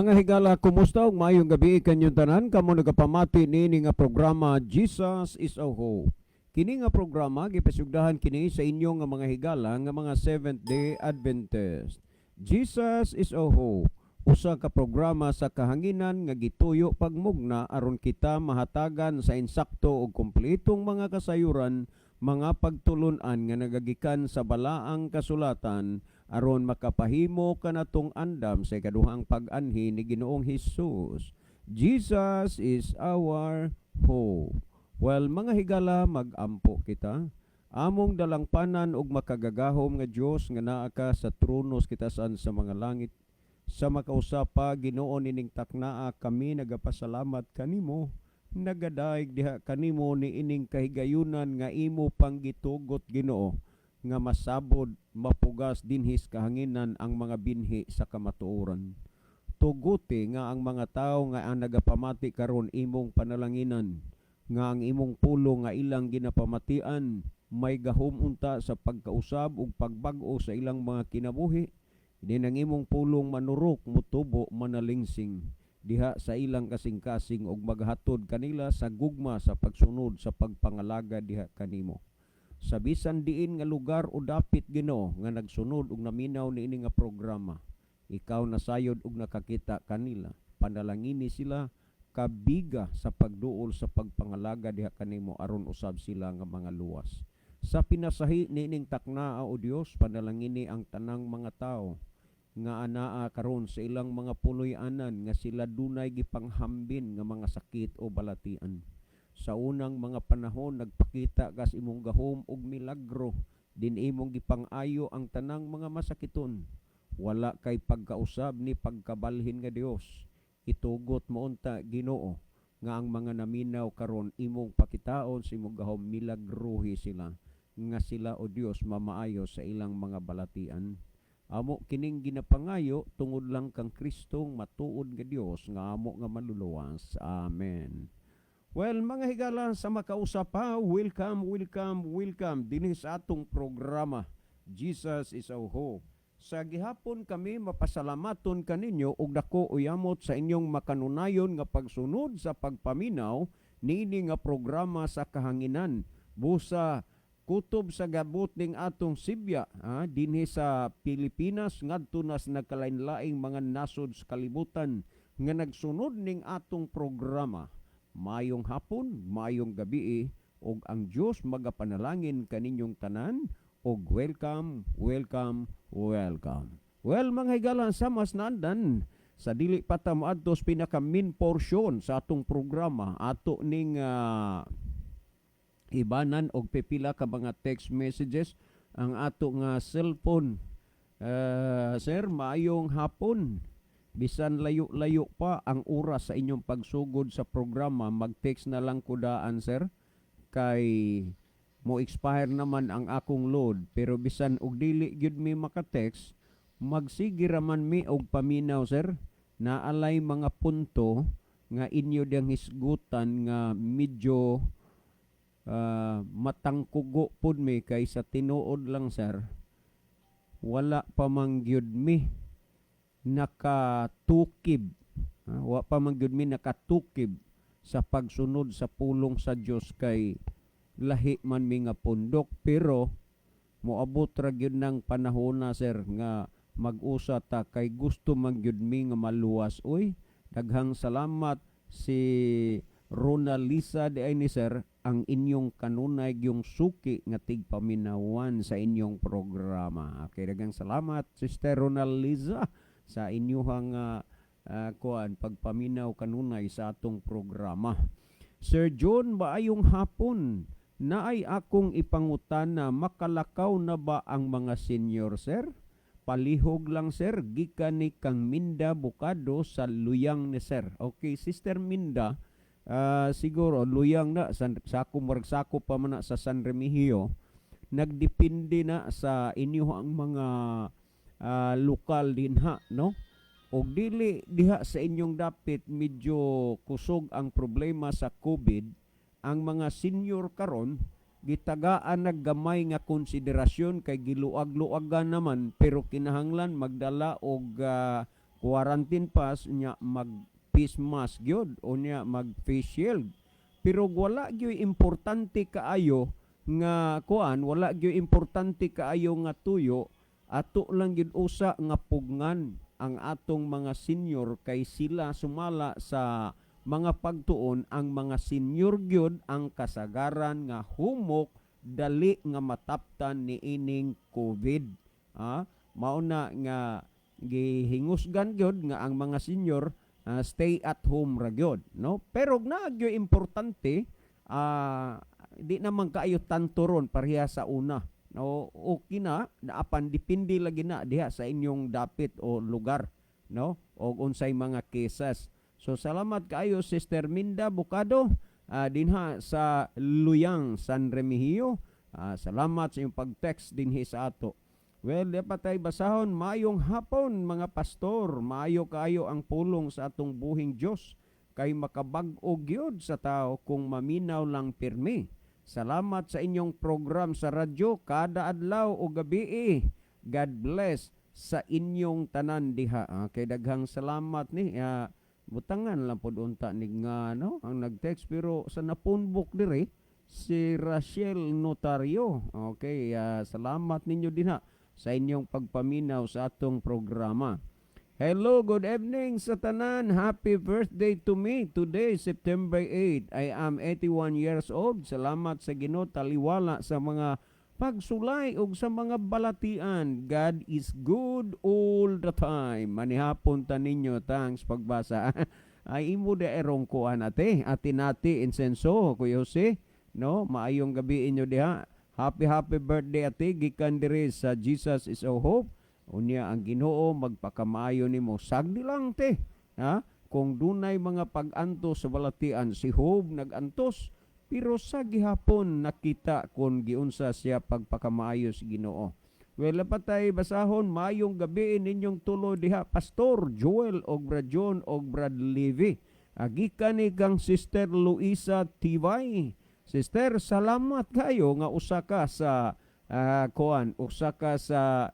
mga higala, kumusta ug maayong gabi kanyong tanan? Kamo nagapamati niini nga programa Jesus is our Hope. Kini nga programa gipasugdahan kini sa inyo nga mga higala nga mga Seventh-day Adventist. Jesus is our Hope. Usa ka programa sa kahanginan nga gituyo pagmugna aron kita mahatagan sa insakto ug kumpletong mga kasayuran, mga pagtulon-an nga nagagikan sa balaang kasulatan aron makapahimo kanatong andam sa ikaduhang pag-anhi ni Ginoong Hesus. Jesus is our hope. Well, mga higala, mag-ampo kita. Among dalangpanan og makagagahom nga Dios nga naa ka sa tronos kitasan sa mga langit. Sa makausapa Ginoo nining taknaa kami nagapasalamat kanimo. Nagadaig diha kanimo ni ining kahigayunan nga imo panggitugot Ginoo nga masabod mapugas dinhis kahanginan ang mga binhi sa kamatuoran. Tuguti nga ang mga tawo nga ang nagapamati karon imong panalanginan, nga ang imong pulo nga ilang ginapamatian may gahom unta sa pagkausab ug pagbag-o sa ilang mga kinabuhi. Din ang imong pulong manurok mutubo manalingsing diha sa ilang kasing-kasing ug maghatod kanila sa gugma sa pagsunod sa pagpangalaga diha kanimo. Sa bisan diin nga lugar o dapit Ginoo nga nagsunod ug naminaw niini nga programa, ikaw nasayod ug nakakita kanila. Panalangini sila kabiga sa pagduol sa pagpangalaga diha kanimo aron usab sila nga mga luwas. Sa pinasahi niining taknaa o Dios, panalangini ang tanang mga tao nga anaa karon sa ilang mga puloy-anan nga sila dunay gipanghambin nga mga sakit o balatian. Sa unang mga panahon nagpakita kas imong gahom og milagro, din imong gipang-ayo ang tanang mga masakiton. Wala kay pagkausab ni pagkabalhin nga Dios. Itugot mo unta Ginoo nga ang mga naminaw karon imong pakitaon sa imong gahom milagrohi sila, nga sila o Dios mamaayo sa ilang mga balatian. Amo kining ginapangayo tungod lang kang Kristong matuod nga Dios nga amo nga maluluwas. Amen. Well, mga higala, sa makausap pa, welcome dinhi sa atong programa Jesus is our Hope. Sa gihapon kami mapasalamaton kaninyo og dako uyamot sa inyong makanunayon nga pagsunod sa pagpaminaw niini nga programa sa kahanginan. Busa kutob sa gabot ning atong Sibya, dinhi sa Pilipinas ngadto nas nagkalain-laing mga nasod sa kalibutan nga nagsunod ning atong programa. Mayong hapon, mayong gabi, og ang Dios magapanalangin kaninyong tanan og welcome. Well, mga higala, sa mas naandan sa dili pa ta moadto sa pinaka main portion sa atong programa, ato ning ibanan og pipila ka mga text messages ang ato nga cellphone. Sir, maayong hapon. Bisan layo-layo pa ang oras sa inyong pagsugod sa programa, mag-text na lang kudaan, sir. Kay mo expire naman ang akong load, pero bisan og dili gyud mi maka-text, magsige raman mi og paminaw, sir. Naalay mga punto nga inyo diyang hisgutan nga medyo matangkugo pud mi kay sa tinuod lang, sir. Wala pa man gyud mi nakatukib. Wa pa man gyud mi nakatukib sa pagsunod sa pulong sa Dios kay lahi man mi nga pundok, pero moabot ra gyud nang panahon na, sir, nga mag-usa ta kay gusto man gyud mi nga maluwas. Uy, daghang salamat si Ronalisa di ay ni, sir, ang inyong kanunay yung suki nga tigpaminawan sa inyong programa. Okay, daghang salamat Sister Ronalisa sa inyong pagpaminaw kanunay sa atong programa. Sir John, maayong hapon. Naay akong ipangutana, makalakaw na ba ang mga senior, sir? Palihog lang, sir, gikan ni kang Minda Bukado sa Luyang ni, sir. Okay, Sister Minda, siguro Luyang na, sako pa man na sa San Remigio. Nagdepende na sa inyo ang mga lokal din ha, no? O dili diha sa inyong dapit medyo kusog ang problema sa COVID, ang mga senior karon gitagaan naggamay nga konsiderasyon kay giluag-luagan naman, pero kinahanglan magdala og quarantine pass nya mag face mask gyud o nya mag face shield. Pero wala gyud importante kaayo nga kuan, wala gyud importante kaayo nga tuyo, ato lang gyud usa nga pugngan ang atong mga senior kay sila sumala sa mga pagtuon. Ang mga senior gyud ang kasagaran nga humok dali nga mataptan ni ining COVID. Mao na nga gihingusgan gyud nga ang mga senior stay at home ra gyud, no? Pero naagyo importante, di naman kaayo tanto ron pareha sa una, no? Okay na apan dipindi lagi na diha sa inyong dapit o lugar, no? O unsay mga cases. So salamat kaayo Sister Minda Bocado dinha sa Luyang, San Remigio. Salamat sa iyong pag-text dinhi sa ato. Well, dapat tayo basahon. Maayong hapon mga pastor. Maayo kaayo ang pulong sa atong buhing Diyos kay makabag-o gyud sa tao kung maminaw lang pirmi. Salamat sa inyong program sa radyo kada adlaw o gabi. God bless sa inyong tanan diha. Kay daghang salamat ni butangan lang pod unta ni nga no ang nag-text pero sa napunbok dire si Rachel Notario. Okay, salamat ninyo dinha sa inyong pagpaminaw sa atong programa. Hello, good evening sa tanan. Happy birthday to me today, September 8. I am 81 years old. Salamat sa Ginoo, taliwala sa mga pagsulay ug sa mga balatian. God is good all the time. Manihapon ta ninyo, thanks pagbasa. Ay imo de erong kuan ate insenso Kuya Jose, no? Maayong gabi inyo diha. Happy birthday ate gikan diri sa Jesus is our hope. Unya ang Ginoo magpakamaayo nimo. Sagdi lang te, kung dunay mga pag-antos sa balatian, si Job nag-antos pero sa gihapon nakita kung giunsa siya pagpakamaayo sa Ginoo. Well, patay basahon. Maayong gabi ninyong tulo diha Pastor Joel og Brad John og Brad Levi. Gikan ni kang Sister Luisa Tibay. Sister, salamat kayo nga usa ka sa usa ka sa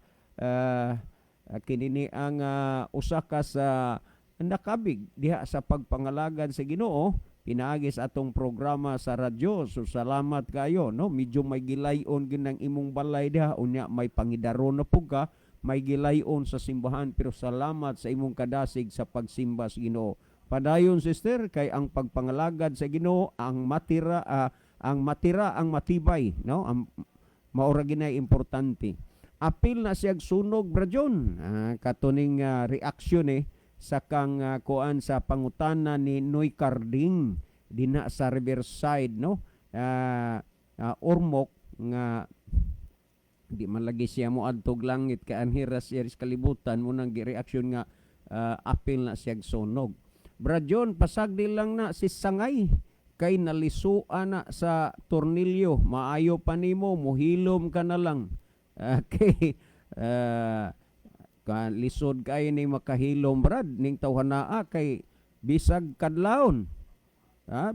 kinini ang usa ka sa nakabig diha sa pagpangalagan sa Ginoo pinaagi sa atong programa sa radyo. So salamat kayo, no? Medyo may gilayon ginang imong balay diha, unya may pangidaron na pug ka, may gilayon sa simbahan, pero salamat sa imong kadasig sa pagsimba sa Ginoo. Padayon sister, kay ang pagpangalagad sa Ginoo ang matira ang matibay, no? Ang maura ginay importante. Apil na siyag sunog Brajon. Katuning reaksyon sa kang kuan sa pangutana ni Noy Carding dinha sa Riverside, no? Ormoc nga di man lagi siya mo adtog langit kay anhira siya sa kalibutan mo nang reaksyon nga apil na siyag sunog. Brajon, pasagdi lang na si Sangay kay nalisuan na sa tornilyo. Maayo pa nimo, muhilom ka na lang. Okay. Lisod kay ni makahilom brad ning tawhanaa kay bisag kadlawon.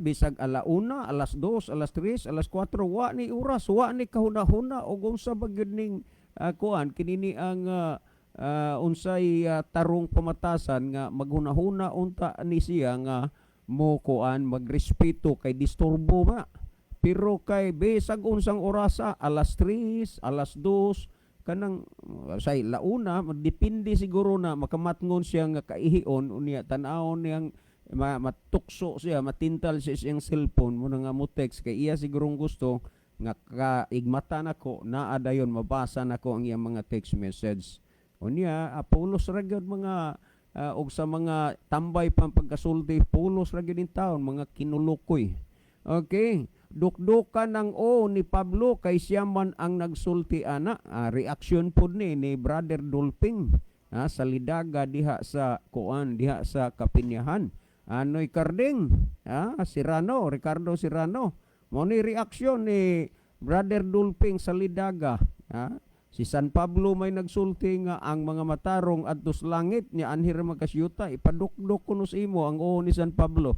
Bisag alauna, alas 2, alas 3, alas 4, wa ni oras, wa ni kahuna-huna og unsa ba gyud ning kuan kinini ang unsay tarong pamatasan nga maghunahuna unta ni siya nga mo kuan magrespeto kay disturbo ba. Pero kay bisag unsang orasa, alas 3, alas 2 kanang say launa, depende siguro na makamatngon siya nga kaihion unya tan-awon niyang matukso siya, matintal siya siyang cellphone mo nga mo text kay iya sigurong gusto nga kaigmata nako naa dayon mabasa nako ang iyang mga text message. Unya pulos ra gyud mga og sa mga tambay pang pagkasulti, pulos ra gyud in taon mga kinulukoy. Okay, dukdukan ng ni Pablo kay siya man ang nagsulti ana. Reaksyon pud ni Brother Dolping sa Lidaga diha sa kuan diha sa Kapinyahan. Anoy Carding, Ricardo Serrano. Mo ni reaksyon ni Brother Dolping sa Lidaga. Si San Pablo may nagsulti nga ang mga matarong adtos langit niya anhir makasyuta ipadukdok kuno sa imo ang ni San Pablo.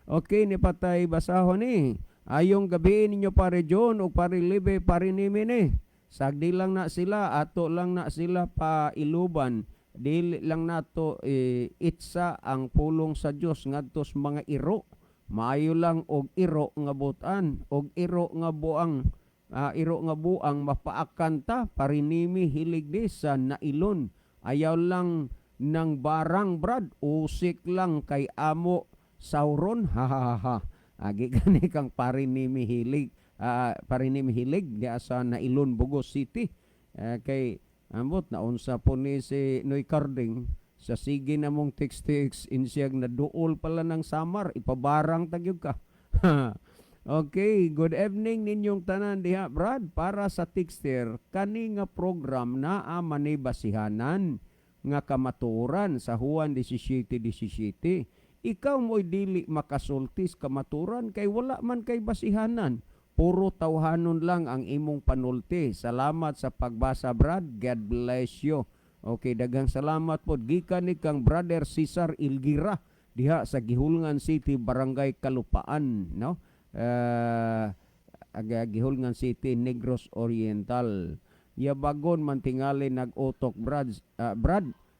Okay, ni patay basahon ni. Ayong gabi ninyo pare John o pare Libe pare Nimi ni. Sagdi lang na sila, ato lang na sila pa iluban. dili lang nato itsa ang pulong sa Dios ngadtos mga iro. Maayo lang og iro nga butan, og iro nga buang mapaakan ta parinimi hilig di sa nailon. Ayaw lang ng barang brad, usik lang kay amo sauron. Ha ha ha ha. Agi gani kang parinimi hilig di sa nailon Bugos City. Kay ambot na unsa po ni si Noy Carding sa sige na mong text insiyag na duol pala ng Samar ipabarang tagyog ka. Okay, good evening ninyong tanan diha Brad para sa texter kani nga program na mani basihanan nga kamaturan sa Juan 17:17. Ikaw mo'y dili makasultis kamaturan kay wala man kay basihanan. Puro tawhanon lang ang imong panulti. Salamat sa pagbasa, Brad. God bless you. Okay, dagang salamat po. Gikan ni kang Brother Cesar Ilgira diha sa Gihulngan City, Barangay Kalupaan, no? Gihulngan City, Negros Oriental. Yabagon mantingali nag-utok Brad,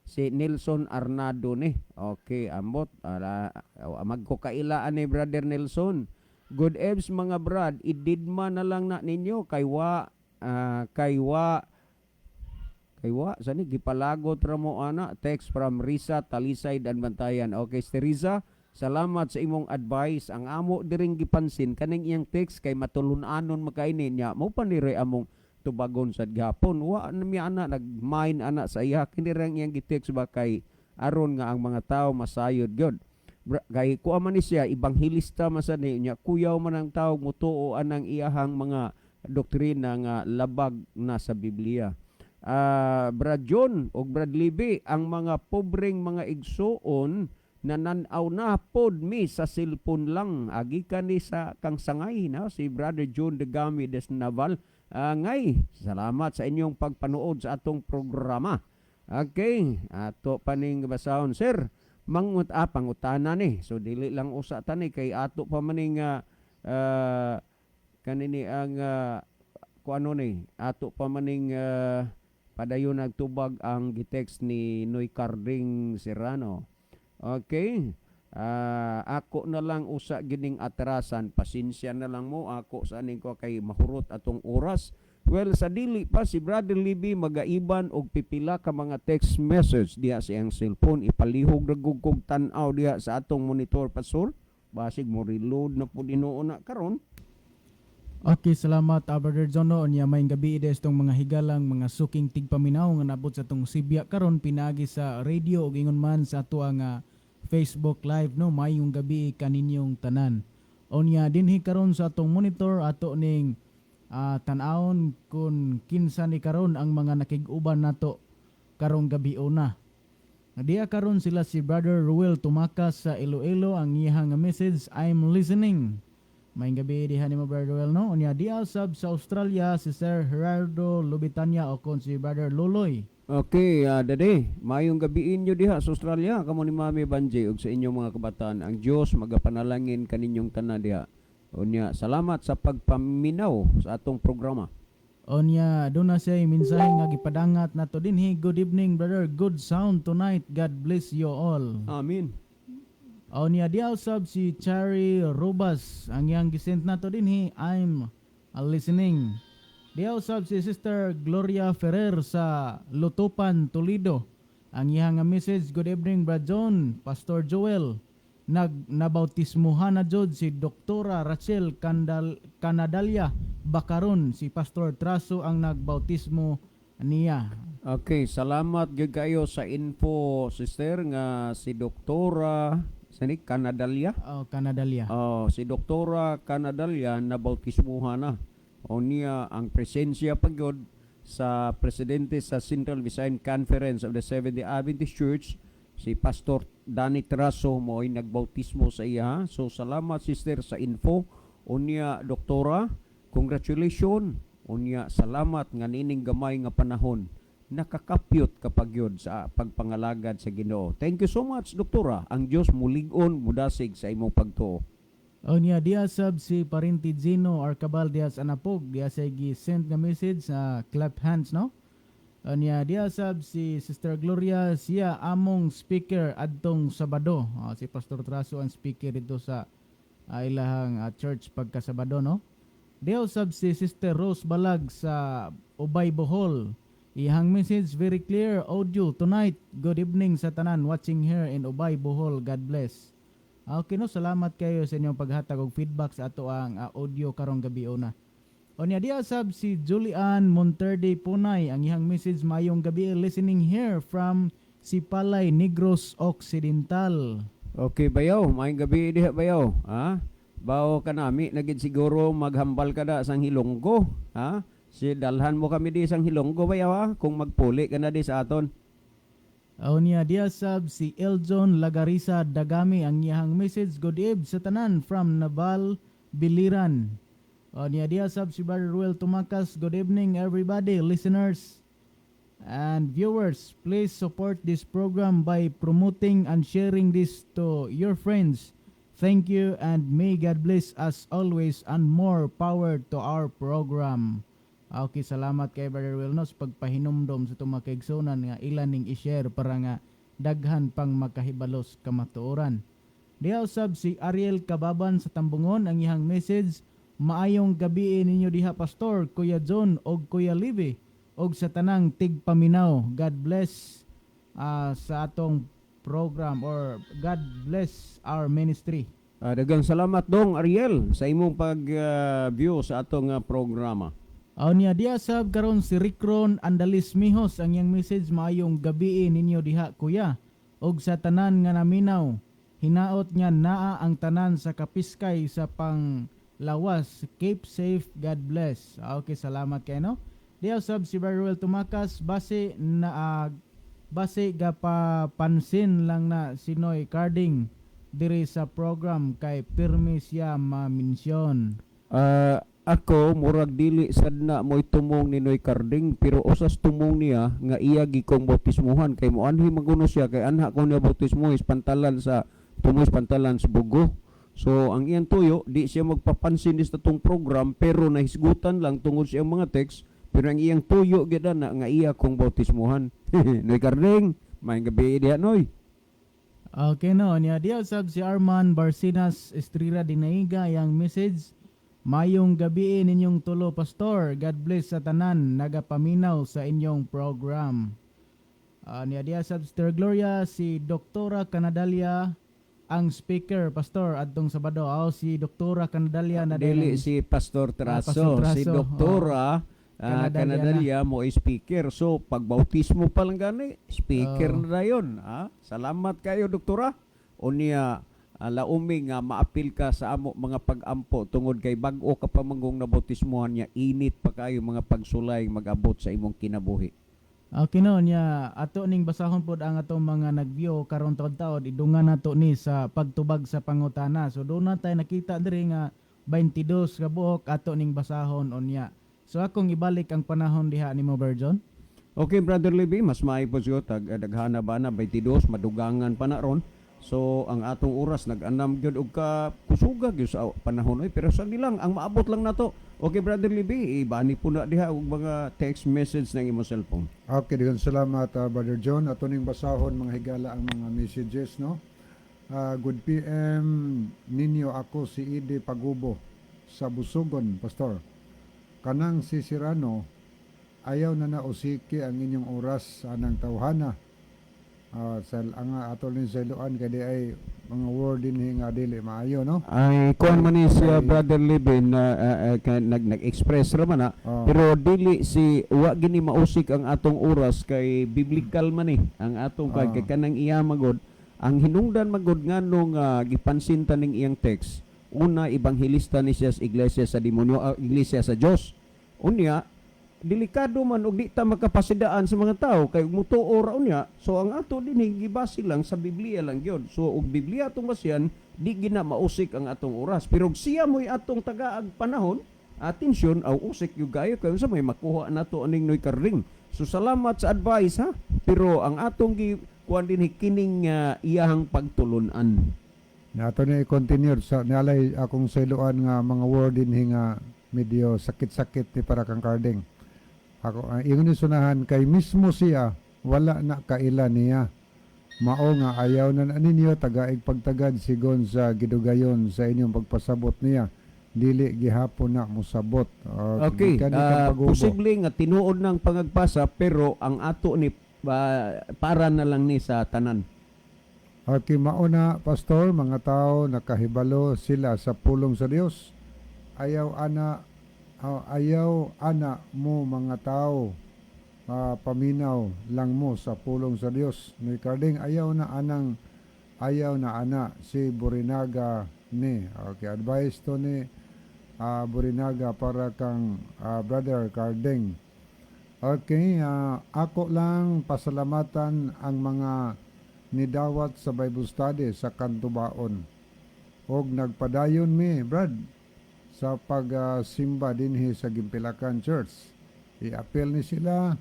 si Nelson Arnado ni. Okay, ambot magkukailaan ni Brother Nelson. Good eves mga Brad, ididma na lang na ninyo kaywa sani gipalagot ra mo ana. Text from Risa Talisay Danbantayan. Okay, si Riza, salamat sa imong advice. Ang amo diring gipansin kaning iyang text kay matulun-anon makainin niya. Mo panire among tubagon sa gihapon. Wa mi ana nagmine ana sa iya kini rang iyang gi-text ba kay aron nga ang mga tao masayod gyud. Kay kuha man ni siya ibanghilista masani niya kuyaw man ang tao mutuo anang iyahang mga doktrina nga labag na sa Biblia. Brad John o Brad Libby, ang mga pobreng mga igsuon na nanaw na pod mi sa cellphone lang agikan ni sa kang sangay na si Brother John de Gami des Naval. Ngay, salamat sa inyong pagpanood sa atong programa. Okay, ato paning basahon sir. Pangutana ni. So dili lang usa tani kay ato pa maning kanini ang kuano ni. Ato pa maning padayon nagtubag ang gitext ni Noy Carding Serrano. Okay. Ako na lang usa gining atrasan. Pasensya na lang mo ako sa aning ko kay mahurot atong oras. Well, sa dili pa si Brother Libby magaiban og pipila ka mga text message diha sa iyang cellphone. Ipalihog ragugkog tan-aw diha sa atong monitor pastor. Basig mo reload na po dinuon na karon. Okay, salamat Brother Jono. Unya may gabi des tong mga higalang mga suking tigpaminaw nga nabot sa tong Sibya karon pinagi sa radio ug ingon man sa ato nga Facebook live no. Mayong gabi kaninyong tanan. Unya dinhi karon sa atong monitor ato ning tan-awon kung kinsa ni karon ang mga nakig-uban nato karong gabi una. Diya karon sila si Brother Ruel Tumakas sa Iloilo. Ang iyang message, I'm listening. May gabi diha ni mo Brother Ruel no. Unya diya sab sa Australia si Sir Gerardo Lubitania o kon si Brother Luloy. Okay, dade, mayong gabiin nyo diha sa Australia. Kamo ni Mami Banji ug sa inyong mga kabataan. Ang Dios magapanalangin kaninyong tanan diha. Unya, salamat sa pagpaminaw sa atong programa. Onya, doon na siya mensahe nga gipadangat nato dinhi. Good evening brother, good sound tonight. God bless you all. Amen. Onya, diaw sab si Cherry Robas. Ang yang gisent nato dinhi, I'm listening. Diaw sab si Sister Gloria Ferrer sa Lutupan, Toledo. Ang iyang message, good evening Brad John, Pastor Joel. Nabautismuhan na jud si Doktora Rachel Canadalia Bakaron, si Pastor Traso ang nagbautismo niya. Okay, salamat gyud kayo sa info sister nga si Doktora Canadalia. Canadalia. Si Doktora Canadalia nabautismuhan na. O niya ang presensya pagyod sa presidente sa Central Visayan Conference of the Seventh-day Adventist Church, si Pastor Danny Traso mo ay nagbautismo sa iya. So salamat sister sa info. Unya doktora, congratulations. Unya salamat nga nining gamay nga panahon nakakapyot kapag yun sa pagpangalagad sa Ginoo. Thank you so much doktora. Ang Dios mulig-on mudasig sa imong pagtuo. Unya diya sab si Parinti Gino Arcabal diya sa Anapog diya sa gi-send nga message sa clap hands no. Anya dia sab si Sister Gloria siya among speaker adtong Sabado. Si Pastor Traso ang speaker dito sa ilahang church pagka Sabado, no? Dia sab si Sister Rose Balag sa Ubay Bohol. Ihang message very clear audio tonight. Good evening sa tanan watching here in Ubay Bohol. God bless. Okay no, salamat kayo sa inyong paghatag og feedback sa ato ang audio karong gabi una. Onya dia sab si Julian Monterde Punay ang ihang message mayong gabi listening here from Sipalay, Negros Occidental. Okay, bayaw. Maayong gabi diha, bayaw. Ha? Bao ka nami, nagid siguro maghambal ka da sang Hilonggo. Ha? Si dalhan mo kami di sang Hilonggo, bayaw ha? Kung magpuli ka na di sa aton. Onya dia sab si Eljon Lagarisa Dagami ang iyang message good eve sa tanan from Naval Biliran. Onya dia sab si Brother Ruel Tumakas good evening everybody listeners and viewers, please support this program by promoting and sharing this to your friends. Thank you and may God bless us always and more power to our program. Okay, salamat kay Brother Will no sa pagpahinumdom sa itong mga kaigsunan nga ilan ning i-share para nga daghan pang makahibalos kamatuoran. Diha usab si Ariel Kababan sa Tambungon ang iyang message, maayong gabi ninyo diha Pastor, Kuya John og Kuya Libby og sa tanang tigpaminaw. God bless sa atong program or God bless our ministry. Dagang salamat dong Ariel sa imong pag-view sa atong programa. Niya diya sab karon si Ricron Andalis Mihos ang iyang message, maayong gabi ninyo diha kuya og sa tanan nga naminaw. Hinaot niya naa ang tanan sa kapiskay sa panglawas. Keep safe, God bless. Okay, salamat kay no. Diya sab si Baruel Tumakas base gapapansin lang na sinoy carding diri sa program kay pirmi siya ma-mention. Ako murag dili sad na mo'y tumong ni Noy Carding pero usas tumong niya nga iya gikong bautismuhan kay mo anhi maguno siya kay anha ko niya bautismo is pantalan sa tumoy pantalan sa Bugo. So ang iyang tuyo di siya magpapansin sa tong program pero nahisgutan lang tungod sa iyang mga text pero ang iyang tuyo gid na nga iya kong bautismuhan. Noy Carding, may gabi diha Noy. Okay no, niya diya sab si Arman Barcinas Estrella Dinaiga yang message. Mayong gabi ninyong tulo Pastor. God bless sa tanan nagapaminaw sa inyong program. Niya diya sab Sister Gloria si Doktora Canadalia ang speaker Pastor adtong Sabado. Si Doktora Canadalia na dili si Pastor Traso, Pastor Traso. si Doktora Canadalia mo speaker. So pagbautismo pa lang gani speaker na dayon. Salamat kayo Doktora. Unya lauming nga maapil ka sa amo mga pag-ampo tungod kay bag-o ka pa manggong nabautismuhan niya init pa kayo mga pagsulay mag-abot sa imong kinabuhi. Okay no niya ato ning basahon pod ang atong mga nag-view karon taud-taud idungan nato ni sa pagtubag sa pangutana. So doon na tayo nakita diri nga 22 ka buok ato ning basahon unya. So akong ibalik ang panahon diha nimo Berjon. Okay Brother Libby, mas maayos yo daghana ba na 22 madugangan pa na ron. So ang atong oras nag-anam gyud og ka kusuga gyud sa panahon pero sa lang ang maabot lang nato. Okay Brother Libby, ibani po na diha og mga text message ng imong cellphone. Okay, digan salamat Brother John. Ato ning basahon mga higala ang mga messages no. Good PM ninyo, ako si Ide Pagubo sa Busugon Pastor. Kanang si Sirano ayaw na nausiki ang inyong oras anang tawhana. Sa atol ni Zailuan kadi ay mga word din nga dili maayo no. Ay kuan man ni siya Brother Libin na nag-express ra man pero dili si wa gini mausik ang atong oras kay biblical man ni ang atong kay kanang iya magod ang hinungdan magod nganong gipansin ta ning iyang text. Una, ebanghelista ni siya sa iglesia sa demonyo, iglesia sa Dios. Unya delikado man og di ta makapasidaan sa mga tao kay mutuo ra unya. So ang ato dinhi gibase lang sa Biblia lang gyud. So og Biblia atong basyan di gina mausik ang atong oras. Pero siya mo'y atong tagaag panahon, atensyon aw usik yung gayo kay unsa may makuha nato aning Noy Carding. So salamat sa advice ha. Pero ang atong kuan dinhi kining iyahang pagtulunan. Nato ni continue sa nalay akong Zailuan nga mga word dinhi nga medyo sakit-sakit ni para kang Carding. Ako ingon ni sunahan kay mismo siya wala na kaila niya. Mao nga ayaw na ninyo tagaig pagtagad sigon sa gidugayon sa inyong pagpasabot niya. Dili gihapon na mosabot. Okay, gikan ikang pagubo. posible nga tinuod ng pangagpasa pero ang ato ni para na lang ni sa tanan. Okay, mauna, Pastor, mga tao nakahibalo sila sa pulong sa Dios. Ayaw ana mo mga tao paminaw lang mo sa pulong sa Dios. Ni Carding ayaw na ana si Borinaga ni. Okay, advice to ni Borinaga para kang Brother Carding. Okay, ako lang pasalamatan ang mga nidawat sa Bible study sa Kantubaon. Og nagpadayon mi, Brad, sa pagsimba dinhi sa Gimpilakan Church. I-appeal ni sila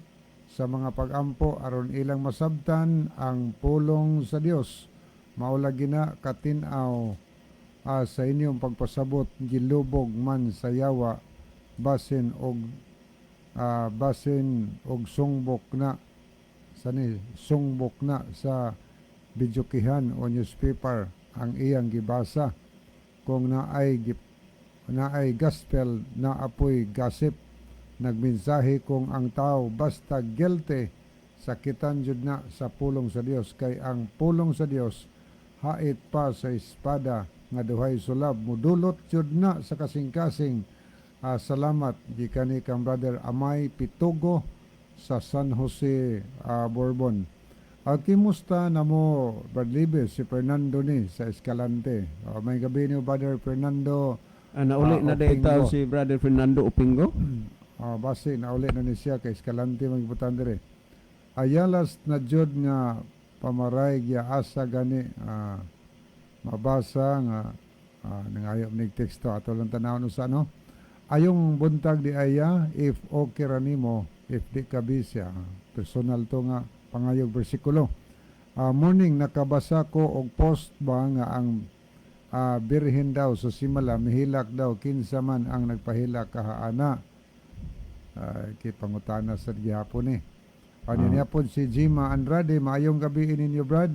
sa mga pag-ampo aron ilang masabtan ang pulong sa Dios. Maula gina katinaw sa inyong pagpasabot gilubog man sa yawa basin og sungbok na sa bidyokihan o newspaper ang iyang gibasa. Kung naay gospel na apoy gossip, nagmensahe kung ang tao basta guilty, sakitan jud na sa pulong sa Dios, kay ang pulong sa Dios hait pa sa espada nga duhay sulab, mudulot jud na sa kasing-kasing. Salamat gikan ni kang Brother Amay Pitugo sa San Jose, Bourbon. Kimusta na mo, Brad Libes, si Fernando ni sa Escalante. May gabi ni Brother Fernando. Nauli na dayta Opingo. si Brother Fernando Upingo. Base, nauli na ni siya kay Escalante magibutan dire. Ayalas na jud nga pamaray gya asa gani mabasa nga nangayop nig teksto ato lang tanawon sa ano. Ayong buntag di aya if okay ra nimo, if di ka bisya. Personal to nga pangayog bersikulo. Morning nakabasa ko og post ba nga ang birhen daw sa simala mihilak daw kinsa man ang nagpahilak kahaana. Kay pangutana sa gihapon ni. Ano niya po si Jima Andrade, maayong gabi ninyo Brad.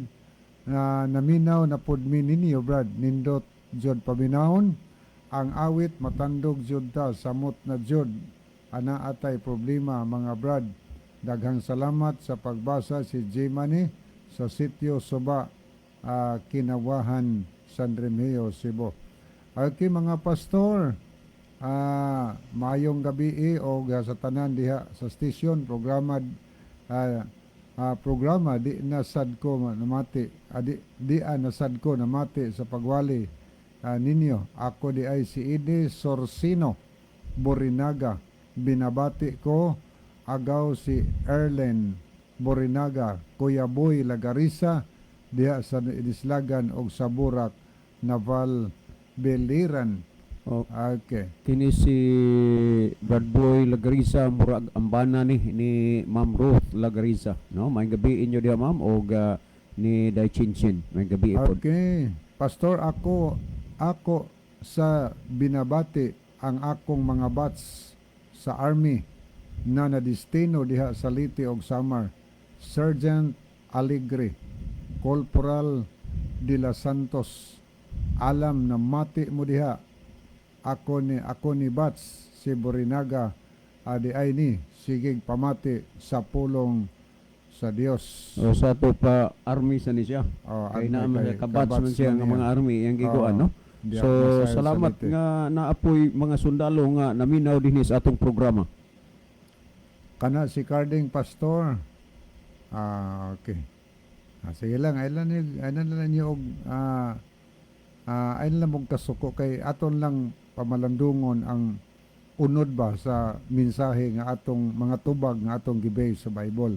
Naminaw na pod mi ninyo Brad, nindot jud paminahon. Ang awit matandog jud ta, samot na jud. Ana atay problema mga Brad. Daghang salamat sa pagbasa si Jima ni sa sitio Suba, Kinawahan, San Remigio, Cebu. Okay mga pastor, maayong gabi o sa tanan diha sa station programa di nasad ko namati nasad ko namati sa pagwali ninyo. Ako di ay si Ide Sorsino Borinaga. Binabati ko agaw si Erlen Borinaga, Kuya Boy Lagarisa diha sa Idislagan og sa Burak, Naval Beliran. Okay. Kini si Brad Boy Lagarisa murag ambana ni Ma'am Ruth Lagarisa, no? May gabi inyo diha ma'am og ni Dai Chinchin. May gabi po. Okay. Pastor, ako sa binabati ang akong mga bats sa Army na nadistino diha sa Liti og Samar. Sergeant Alegre, Corporal de la Santos, alam na mati mo diha. Ako ni Bats si Borinaga adi ay ni sigig pamati sa pulong sa Dios. O sa to pa army sa ni siya. Kay na man kabats man siya nga mga army yang giguan, no? So salamat nga naapoy mga sundalo nga naminaw dinhi sa atong programa. Kana si Carding Pastor. Okay. Sige lang, aylan lang niyo og aylan lang mong kasuko kay aton lang pamalandungon ang unod ba sa mensahe nga atong mga tubag nga atong gibay sa Bible.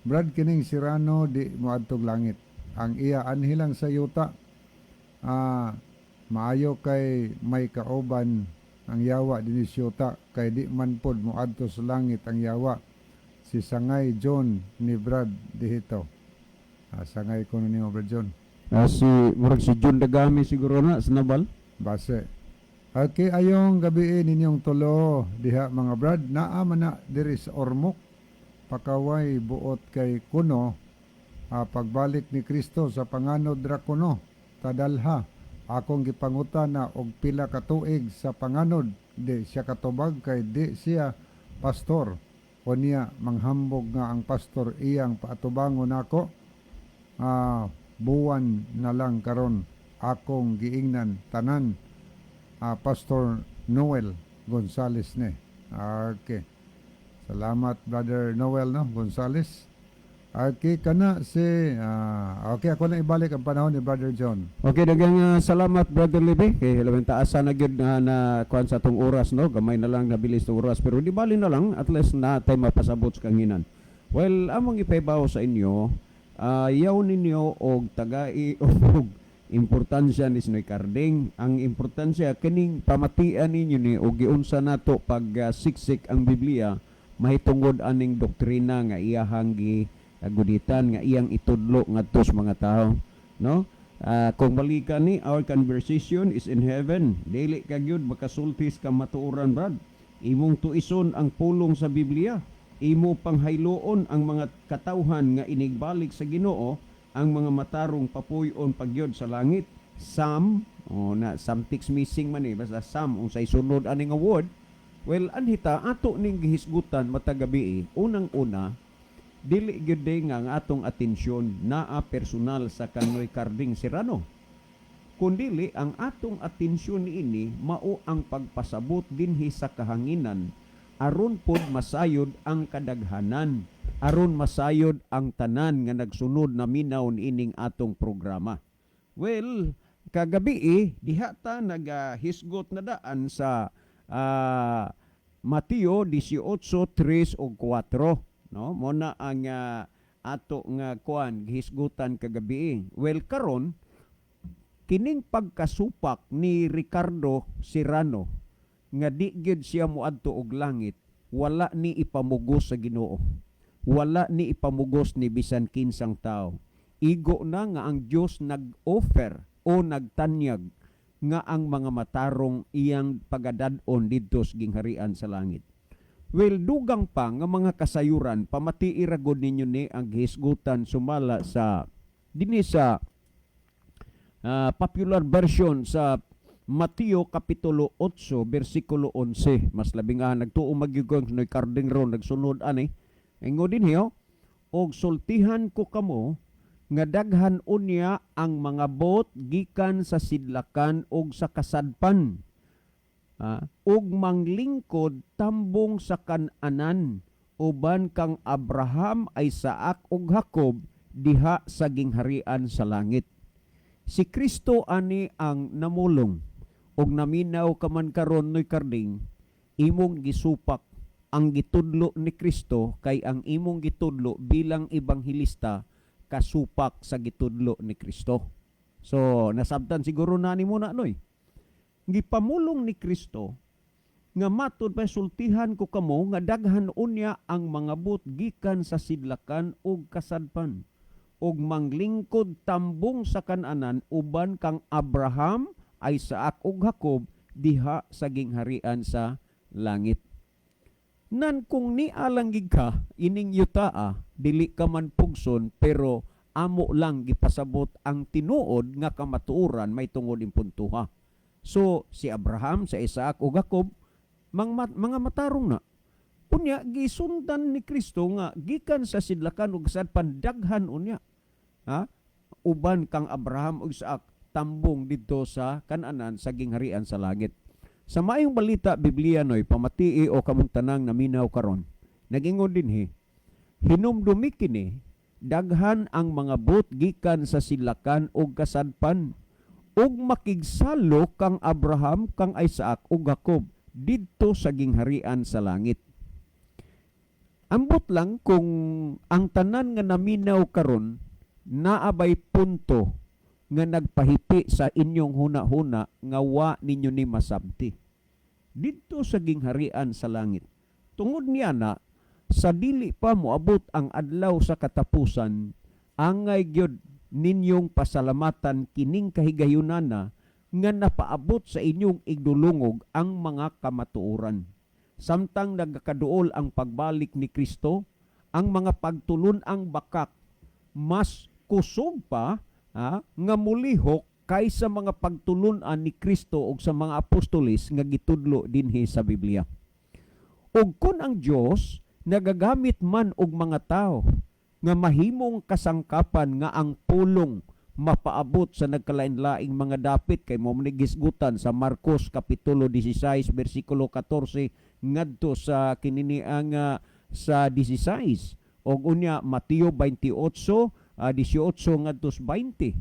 Brad kining sirano di moadtog langit. Ang iya anhilang sa yuta maayo kay may kauban ang yawa dinhi sa yuta, kay di man pod moadto sa langit ang yawa. Si Sangay John ni Brad dihito. Sangay ko ni Brad John. Si murag si John Dagami siguro na sa Naval. Base. Okay, ayong gabi ninyong tulo diha mga brad, naa man na diri sa Ormoc, pakaway buot kay kuno, pagbalik ni Kristo sa panganod ra kuno, tadalha, akong gipangutan na og pila ka tuig sa panganod, di siya katubag kay di siya pastor, o niya manghambog nga ang pastor iyang paatubangon ako, buwan na lang karon akong giingnan tanan, Pastor Noel Gonzales ne. Okay. Salamat Brother Noel no Gonzales. Okay kana si okay ako na ibalik ang panahon ni Brother John. Okay, daghang salamat Brother Libby. Kay halawang taasa na gyud na kuan sa atong oras no, gamay na lang nabilis tong oras pero di bali na lang at least na tay mapasabot sa kanginan. Well, among ipaybaw sa inyo, yaw ninyo og tagai og importansya ni Sinoy Carding. Ang importansya kining pamatian ninyo ni og giunsa nato pag siksik ang Biblia mahitungod aning doktrina nga iyahang giaguditan nga iyang itudlo ngadto sa mga tao, no? Kung balikan ni our conversation is in heaven, dili ka gyud makasultis ka matuoran brad. Imong tuison ang pulong sa Biblia, imo panghayloon ang mga katawhan nga inigbalik sa Ginoo, ang mga matarong papuyon pagyod sa langit. Some, na some text missing man basta some unsay sunod ani nga word. Well, anhita ato ning gihisgutan matagabi unang-una dili gyud nga ang atong atensyon naa personal sa Kanoy Carding Serrano. Kundili ang atong atensyon niini mao ang pagpasabot dinhi sa kahanginan aron pod masayod ang kadaghanan, aron masayod ang tanan nga nagsunod na minaw ining atong programa. Well, kagabi diha ta nagahisgot na daan sa Mateo 18:3 ug 4, no? Mona ang ato nga kuan gihisgutan kagabi. Well, karon kining pagkasupak ni Ricardo Serrano nga di gyud siya moadto og langit, wala ni ipamugos sa Ginoo. Wala ni ipamugos ni bisan kinsang tao. Igo na nga ang Dios nag-offer o nagtanyag nga ang mga matarong iyang pagadad-on didto sa gingharian sa langit. Well, dugang pa nga mga kasayuran, pamati iragod ninyo ni ang hisgutan sumala sa dinhi sa popular version sa Mateo Kapitulo 8, versikulo 11. Mas labing nagtuo magyugong Sinoy Carding ron, nagsunod ani. Ingo din hiyo, og sultihan ko kamo, nga daghan unya ang mga bot gikan sa sidlakan og sa kasadpan. Og manglingkod tambong sa kananan, uban kang Abraham, Isaac ug Jacob, diha sa gingharian sa langit. Si Kristo ani ang namulong og naminaw ka man karon Noy Carding, imong gisupak ang gitudlo ni Kristo kay ang imong gitudlo bilang ebanghelista kasupak sa gitudlo ni Kristo. So, nasabtan siguro na ni muna Noy. Gipamulong ni Kristo nga matud pa sultihan ko kamo nga daghan unya ang mga but gikan sa sidlakan ug kasadpan ug manglingkod tambong sa kananan uban kang Abraham, Isaac ug Jacob diha sa gingharian sa langit. Nan kung nialanggig ka ining yutaa, dili ka man pugson pero amo lang gipasabot ang tinuod nga kamatuoran may tungod impuntuha. So si Abraham, si Isaac ug Jacob mga matarong na. Unya gisundan ni Kristo nga gikan sa sidlakan ug kasadpan daghan unya. Uban kang Abraham ug Isaac tambong didto sa kananan sa gingharian sa langit. Sa maayong balita Biblia Noy, pamatii o kamuntanang naminaw karon. Nagingon dinhi, hinumdumi kini daghan ang mga but gikan sa sidlakan ug kasadpan ug makigsalo kang Abraham, kang Isaac ug Jacob didto sa gingharian sa langit. Ambot lang kung ang tanan nga naminaw karon naabay punto nga nagpahipi sa inyong huna-huna nga wa ninyo ni masabti didto sa gingharian sa langit. Tungod niya na sa dili pa moabot ang adlaw sa katapusan, angay gyud ninyong pasalamatan kining kahigayunana nga napaabot sa inyong igdulungog ang mga kamatuoran. Samtang nagakaduol ang pagbalik ni Kristo, ang mga pagtulon ang bakak mas kusog pa nga mulihok kaysa mga pagtulunan ni Kristo ug sa mga apostoles nga gitudlo dinhi sa Biblia. Ug kun ang Dios nagagamit man og mga tao nga mahimong kasangkapan nga ang pulong mapaabot sa nagkalain-laing mga dapit kay mo gisgutan sa Marcos kapitulo 16 bersikulo 14 ngadto sa kininiang sa 16 og unya Mateo 28 18 ngadto 20.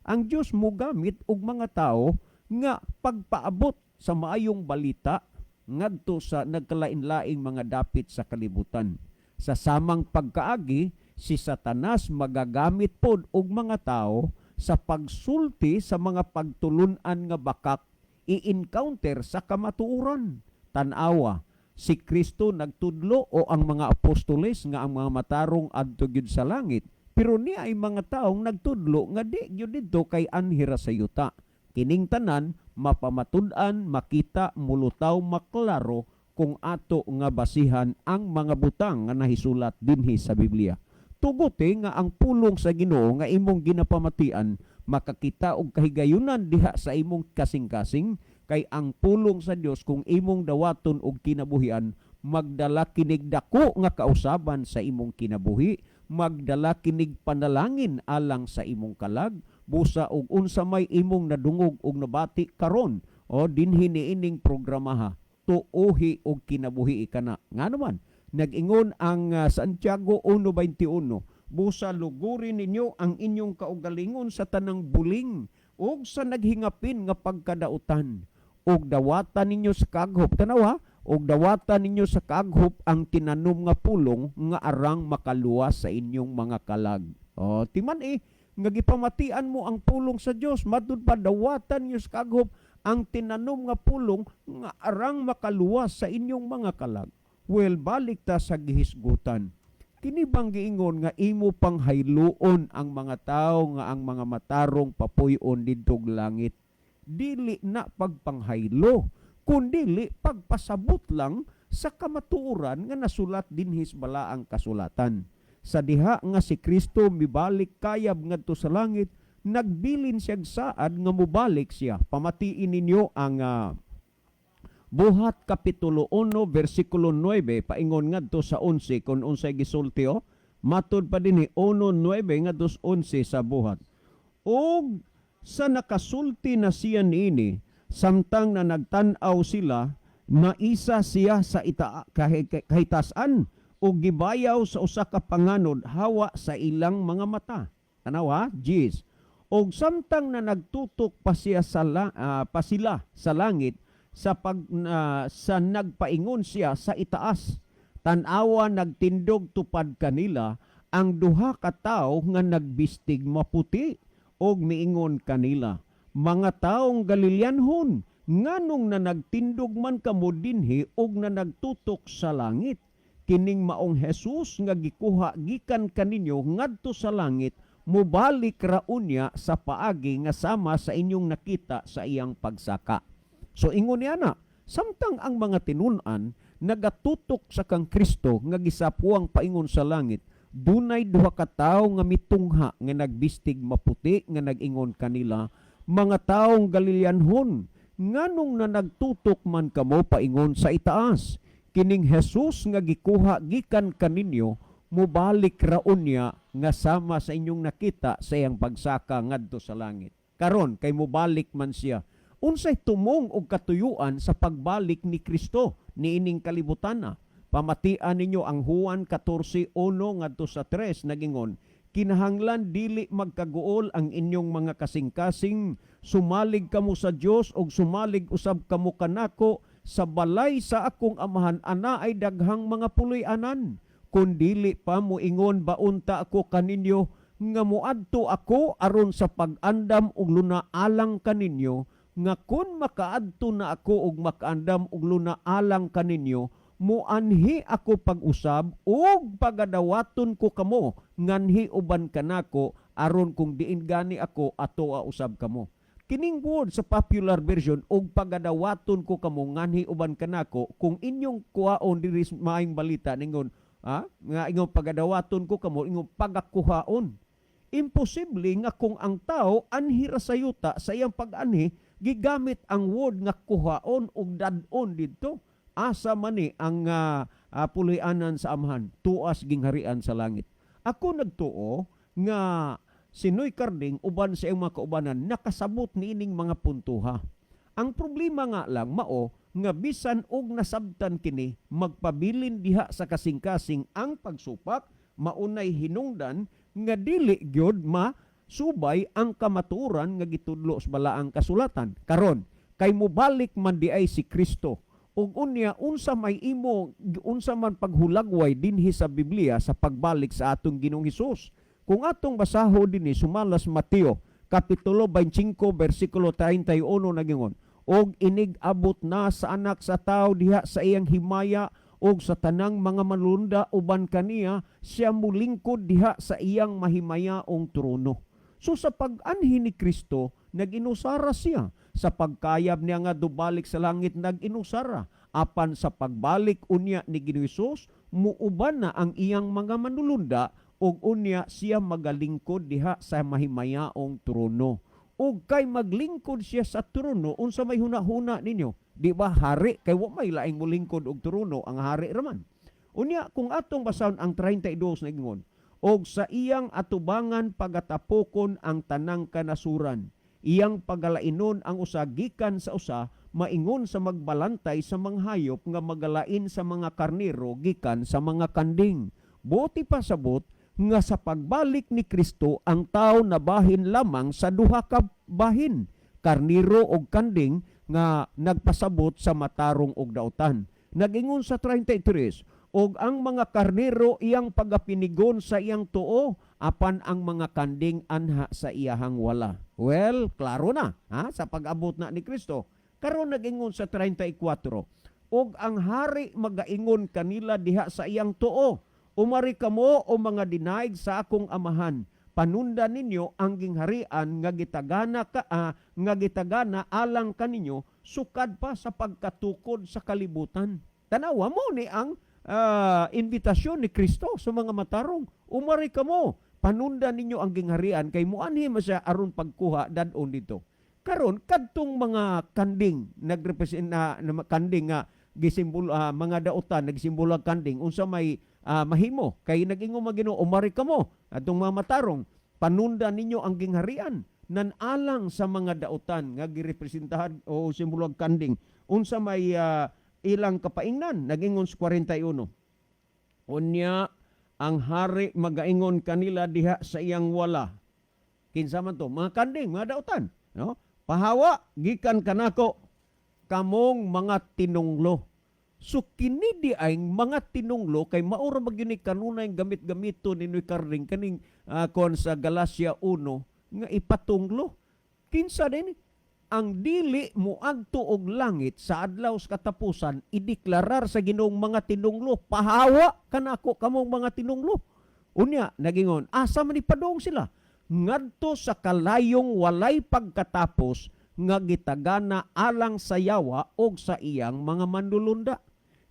Ang Dios mo gamit og mga tao nga pagpaabot sa maayong balita ngadto sa nagkalain-laing mga dapit sa kalibutan. Sa samang pagkaagi, si Satanas magagamit pod og mga tao sa pagsulti sa mga pagtulunan nga bakak i-encounter sa kamatuoran. Tan-awa, si Kristo nagtudlo o ang mga apostoles nga ang mga matarong adto gyud sa langit. Pero niya ay mga taong nagtudlo nga di gyud didto kay anhira sa yuta. Kining tanan mapamatud-an, makita, mulutaw, maklaro kung ato nga basihan ang mga butang nga nahisulat dinhi sa Biblia. Tugote nga ang pulong sa Ginoo nga imong ginapamatian makakita og kahigayunan diha sa imong kasing-kasing kay ang pulong sa Dios kung imong dawaton og kinabuhian magdala kinig dako nga kausaban sa imong kinabuhi, magdala kinig panalangin alang sa imong kalag, busa og unsa may imong nadungog og nabati karon o dinhi niining programaha tuohi og kinabuhi kana. Nga naman nag-ingon ang Santiago 1:21, busa lugurin ninyo ang inyong kaugalingon sa tanang buling ug sa naghingapin nga pagkadautan ug dawatan ninyo sa kaghop. Tanawa, ug dawatan ninyo sa kaghop ang tinanom nga pulong nga arang makaluwas sa inyong mga kalag. Timan nga gipamatian mo ang pulong sa Dios, matud pa dawatan ninyo sa kaghop ang tinanom nga pulong nga arang makaluwas sa inyong mga kalag. Well, balik ta sa gihisgutan. Kini bang giingon nga imo pang hayluon ang mga tao nga ang mga matarong papuy-on didtog langit? Dili na pagpanghaylo, kundili pagpasabot lang sa kamatuoran nga nasulat dinhi sa balaang kasulatan. Sa diha nga si Kristo mibalik kayab ngadto sa langit, nagbilin siya saad nga mubalik siya. Pamatiin ninyo ang Buhat kapitulo 1 bersikulo 9 paingon ngadto sa 11 kun unsay gisulti matud pa dinhi 1:9 ngadto sa 11 sa Buhat. Og sa nakasulti na siya niini samtang na nagtan-aw sila naisa siya sa kahitasan o gibayaw sa usa ka panganod hawa sa ilang mga mata. Tanawa, Jis. Og samtang na nagtutok pa siya pa sila sa langit sa nagpaingon siya sa itaas, tan-awa nagtindog tupad kanila ang duha ka tawo nga nagbistig maputi og miingon kanila, mga taong Galileanhon, nganong na nagtindog man kamo dinhi og na nagtutok sa langit? Kining maong Jesus nga gikuha gikan kaninyo ngadto sa langit, mubalik ra unya sa paagi nga sama sa inyong nakita sa iyang pagsaka. So ingon niya na, samtang ang mga tinun-an nagatutok sa kang Kristo nga gisapuang paingon sa langit, dunay duha ka tawo nga mitungha nga nagbistig maputi nga nag-ingon kanila, mga taong Galileanhon, nganong na nagtutok man kamo paingon sa itaas? Kining Jesus nga gikuha gikan kaninyo, mubalik raon niya nga sama sa inyong nakita sa iyang pagsaka ngadto sa langit. Karon kay mubalik man siya. Unsay tumong og katuyuan sa pagbalik ni Kristo niining kalibutan? Pamatian ninyo ang Juan 14:1 ngadto sa 3 nagingon, kinahanglan dili magkaguol ang inyong mga kasing-kasing, sumalig kamo sa Dios og sumalig usab kamo kanako, sa balay sa akong amahan ana ay daghang mga puloy-anan. Kun dili pa moingon baunta ako kaninyo nga muadto ako aron sa pag-andam og luna alang kaninyo, nga kun makaadto na ako og makaandam og luna alang kaninyo, muanhi ako pag-usab ug pagadawaton ko kamo nganhi uban kanako aron kung diin gani ako atoa usab kamo. kining word sa popular version og pagadawaton ko kamo nganhi uban kanako kung inyong kuhaon diri sa maayong balita ningon nga ingon pagadawaton ko kamo ingon pagakuhaon. Imposible nga kung ang tao anhi ra sa yuta sa iyang pag-anhi gigamit ang word nga kuhaon og dad-on didto. Asa man ni ang puloy-anan sa amahan tuas gingharian sa langit. Ako nagtuo nga si Noy Carding uban sa iyang mga kaubanan nakasabot niining mga puntuha. Ang problema nga lang mao nga bisan og nasabtan kini magpabilin diha sa kasing-kasing ang pagsupak maunay hinungdan nga dili gyud masubay ang kamatuoran nga gitudlo sa balaang kasulatan. Karon kay mobalik man di ay si Kristo ug unya unsa may imo unsa man paghulagway dinhi sa Biblia sa pagbalik sa atong Ginoong Hesus. Kung atong basaho dinhi sumalas Mateo kapitulo 25 bersikulo 31 nagingon, og inig-abot na sa anak sa tao diha sa iyang himaya og sa tanang mga manlunda uban kaniya siya mulingkod diha sa iyang mahimayaong trono. So sa pag-anhi ni Kristo naginusara siya, sa pagkayab niya nga dubalik sa langit naginusara, apan sa pagbalik unya ni Ginoong Hesus muuban na ang iyang mga manlulunda ug unya siya magalingkod diha sa mahimayaong trono. Ug kay maglingkod siya sa trono unsa may hunahuna ninyo? Di ba hari kay wa may laing molingkod og trono ang hari raman. Unya kung atong basahon ang 32 nagingon, og sa iyang atubangan pagatapokon ang tanang kanasuran, iyang pagalainon ang usa gikan sa usa, maingon sa magbalantay sa mga hayop nga magalain sa mga karnero gikan sa mga kanding. Buti pa sabot nga sa pagbalik ni Kristo ang tao nabahin lamang sa duha ka bahin, karniro og kanding nga nagpasabot sa matarong og dautan. Nagingon sa 33, og ang mga karniro iyang pagapinigon sa iyang tuo, apan ang mga kanding anha sa iyahang wala. Well, klaro na sa pag-abot na ni Kristo. Karon nagingon sa 34, og ang hari magaingon kanila diha sa iyang tuo, umari kamo o mga dinaig sa akong amahan, panunda ninyo ang gingharian nga gitagana alang kaninyo sukad pa sa pagkatukod sa kalibutan. Tanawa mo ni ang invitasyon ni Kristo sa mga matarong. Umari kamo, panunda ninyo ang gingharian kay muanhi man siya aron pagkuha dadon dito. Karon kadtong mga kanding nagrepresent na kanding nga gisimbol mga dautan nagsimbolo kanding unsa may mahimo kay nag-ingon Ginoo umari kamo atong mga matarong panunda ninyo ang gingharian nan alang sa mga dautan nga girepresentahan o simbolo kanding unsa may ilang kapaingnan nag-ingon sa 41. Unya ang hari magaingon kanila diha sa iyang wala. Kinsa man to? Mga kanding, mga dautan, no? Pahawa gikan kanako kamong mga tinunglo. So kini di ay mga tinunglo kay maura magyuni kanunay gamit-gamito ni Noy Carding kaning kon sa Galacia 1 nga ipatunglo. Kinsa din ang dili moadto og langit sa adlaw sa katapusan ideklarar sa Ginoong mga tinunglo, pahawa kanako kamong mga tinunglo. Unya nagingon asa man ipadong sila ngadto sa kalayong walay pagkatapos nga gitagana alang sa yawa og sa iyang mga manlulunda.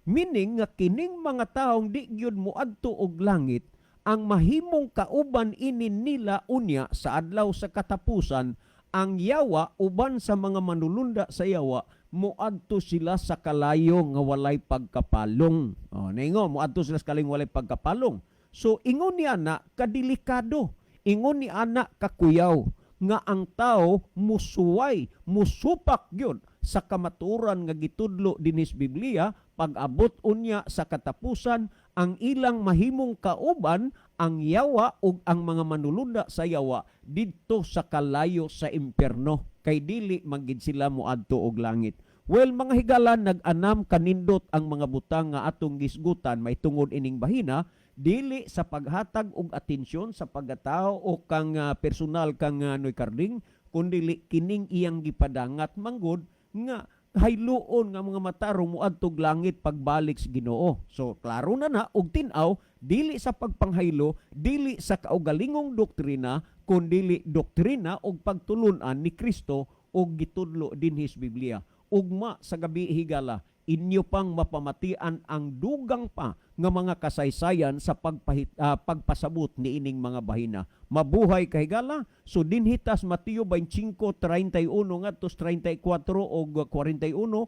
Meaning nga kining mga taong di gyud moadto og langit ang mahimong kauban inin nila unya sa adlaw sa katapusan ang yawa uban sa mga manlulunda sa yawa moadto sila sa kalayo nga walay pagkapalong. Naingon moadto sila sa kalayo walay pagkapalong. So ingon ni ana kadelikado, ingon ni ana kakuyaw nga ang tao musuway, musupak gyud sa kamaturan nga gitudlo dinis Biblia pag-abot unya sa katapusan ang ilang mahimong kauban ang yawa ug ang mga manulunda sa yawa didto sa kalayo sa impierno kay dili magid sila moadto og langit. Well, mga higala nag-anam kanindot ang mga butang nga atong gisgutan may tungod ining bahina dili sa paghatag og atensyon sa pagkatao o kang personal kang Noy Carding kundi kining iyang gipadangat manggod nga hayloon nga mga matarong moadtog langit pagbalik sa Ginoo. So klaro na og tin-aw dili sa pagpanghaylo, dili sa kaugalingong doktrina kundi doktrina og pagtulunan ni Kristo og gitudlo dinhi sa Biblia. Ugma sa gabi higala, inyo pang mapamatian ang dugang pa nga mga kasaysayan sa pagpasabot ni ining mga bahina. Mabuhay kahigala. So dinhitas Mateo 25:31 ngadto 34 og 41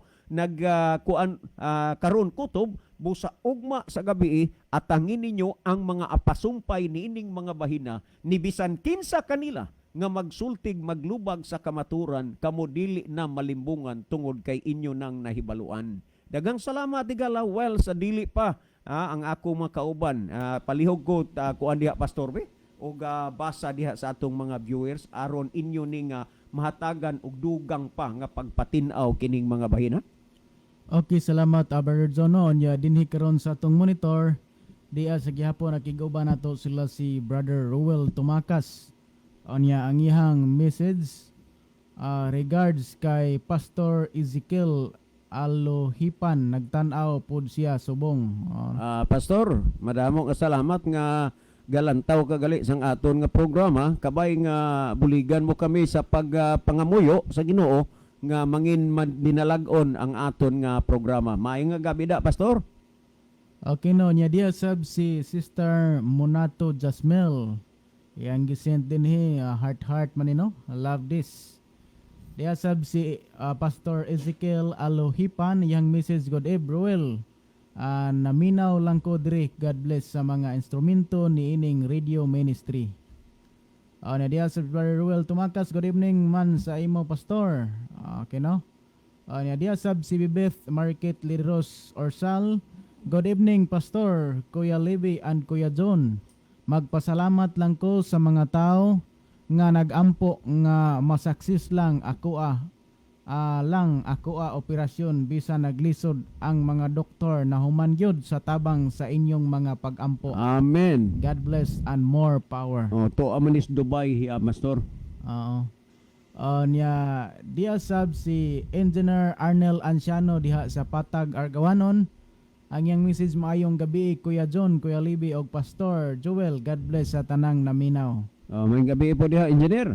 karon kutob busa ugma sa gabi atangin ninyo ang mga apasumpay ni ining mga bahina ni bisan kinsa kanila nga magsultig maglubag sa kamaturan kamo dili na malimbungan tungod kay inyo nang nahibaluan. Dagang salamat igala. Well, sa dili pa ang ako mga kauban, palihog ko kuan diha Pastor be og basa diha sa atong mga viewers aron inyo ning mahatagan og dugang pa nga pagpatin-aw kining mga bahina. Okay, salamat Brother Jono. Nya dinhi karon sa atong monitor diya sa gihapon nakiguban nato sila si Brother Ruel Tumakas. Anya ang iyang message regards kay Pastor Ezekiel Alohipan, nagtan-aw pod siya subong. Pastor, madamo nga salamat nga galantaw kagali sang aton nga programa. Kabay nga buligan mo kami sa pagpangamuyo sa Ginoo nga mangin dinalag-on ang aton nga programa. Maayong nga gabi da, Pastor. Okay no, nya diya sab si Sister Monato Jasmel. Yang gisent din heart man I love this. Diya sab si Pastor Ezekiel Alohipan, yang message God Ebruel. Naminaw lang ko diri, God bless sa mga instrumento ni ining radio ministry. Na diya sab Brother Ruel Tumakas, good evening man sa imo Pastor. Okay no? Na diya sab si Bibeth Market Liros Orsal, good evening Pastor, Kuya Levi and Kuya John. Magpasalamat lang ko sa mga tao nga nagampo nga masaksis lang ako operasyon bisa naglisod ang mga doktor na human gyud sa tabang sa inyong mga pagampo. Amen. God bless and more power. To amanis Dubai Pastor. Oo. Nya diya sab si Engineer Arnel Anciano diha sa Patag Argawanon. Ang iyang message, maayong gabi Kuya John, Kuya Libby og Pastor Joel. God bless sa tanang naminaw. May gabi po diha, engineer.